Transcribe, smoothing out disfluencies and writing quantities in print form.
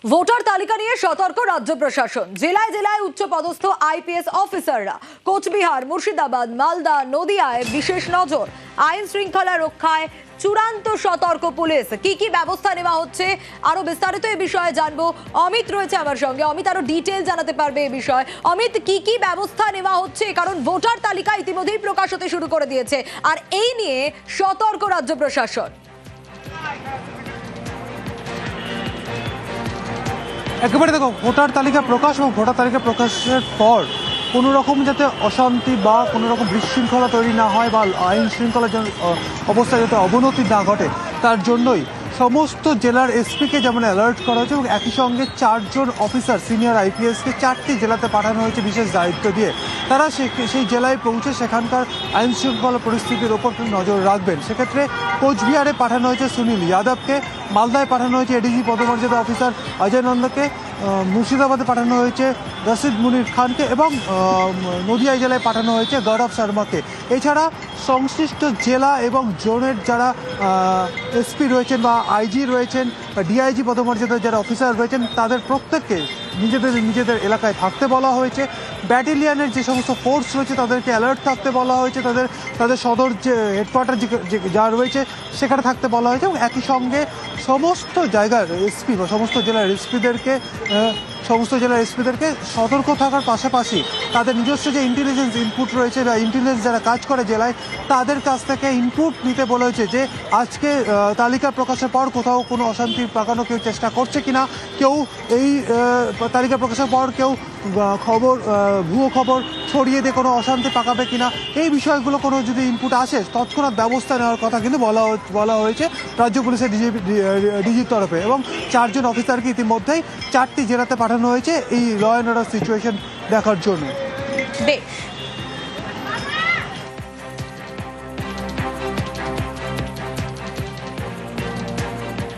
Voter তালিকা নিয়ে সতর্ক রাজ্য প্রশাসন। জেলায় জেলায় উচ্চপদস্থ আইপিএস অফিসাররা কোচবিহার, মুর্শিদাবাদ, মালদা, নদিয়ায় বিশেষ নজর। আইন শৃঙ্খলা রক্ষায় চূড়ান্ত সতর্ক পুলিশ। কি কি ব্যবস্থা নেওয়া হচ্ছে আরো বিস্তারিত এই বিষয়ে জানবো। অমিত রয়েছে আমার সঙ্গে। অমিত আরো ডিটেইল জানাতে পারবে এই বিষয়ে। অমিত, কি কি ব্যবস্থা নেওয়া হচ্ছে? কারণ ভোটার তালিকা ইতিমধ্যেই প্রকাশ হতে শুরু করে দিয়েছে, আর এই নিয়ে সতর্ক রাজ্য প্রশাসন। একেবারে দেখো, ভোটার তালিকা প্রকাশ এবং ভোটার তালিকা প্রকাশের পর কোনো রকম যাতে অশান্তি বা কোনো রকম বিশৃঙ্খলা তৈরি না হয় বা আইন শৃঙ্খলা অবস্থায় যাতে অবনতি না ঘটে, তার জন্যই সমস্ত জেলার এসপিকে যেমন অ্যালার্ট করা হয়েছে এবং একই সঙ্গে 4 জন অফিসার সিনিয়র আইপিএসকে 4টি জেলাতে পাঠানো হয়েছে বিশেষ দায়িত্ব দিয়ে। তারা সেই জেলায় পৌঁছে সেখানকার আইন শৃঙ্খলা পরিস্থিতির ওপর নজর রাখবেন। সেক্ষেত্রে কোচবিহারে পাঠানো হয়েছে সুনীল যাদবকে, মালদায় পাঠানো হয়েছে এডিজি পদমর্যাদা অফিসার অজয় নন্দকে, মুর্শিদাবাদে পাঠানো হয়েছে রশিদ মুনির খানকে এবং নদিয়া জেলায় পাঠানো হয়েছে গৌরব শর্মাকে। এছাড়া সংশ্লিষ্ট জেলা এবং জোনের যারা এসপি রয়েছেন বা আইজি রয়েছেন বা ডিআইজি পদমর্যাদার যারা অফিসার রয়েছেন, তাদের প্রত্যেককে নিজেদের এলাকায় থাকতে বলা হয়েছে। ব্যাটালিয়ানের যে সমস্ত ফোর্স রয়েছে তাদেরকে অ্যালার্ট থাকতে বলা হয়েছে, তাদের সদর যে হেডকোয়ার্টার যা রয়েছে সেখানে থাকতে বলা হয়েছে এবং একই সঙ্গে সমস্ত জায়গার এসপি বা সমস্ত জেলার এসপিদেরকে সতর্ক থাকার পাশাপাশি তাদের নিজস্ব যে ইন্টেলিজেন্স ইনপুট রয়েছে বা ইন্টেলিজেন্স যারা কাজ করে জেলায়, তাদের কাছ থেকে ইনপুট নিতে বলা হয়েছে যে আজকে তালিকা প্রকাশের পর কোথাও কোনো অশান্তি পাকানো কেউ চেষ্টা করছে কিনা, কেউ এই তালিকা প্রকাশের পর কেউ ভুয়ো খবর ছড়িয়ে দিয়ে কোনো অশান্তি পাকাবে কিনা, এই বিষয়গুলো কোনো যদি ইনপুট আসে তৎক্ষণাৎ ব্যবস্থা নেওয়ার কথা কিন্তু বলা হয়েছে রাজ্য পুলিশের ডিজির তরফে। এবং 4 জন অফিসারকে ইতিমধ্যেই 4টি জেলাতে পাঠানো হয়েছে এই ল অ্যান্ড অর্ডার সিচুয়েশন দেখার জন্য। বেশ।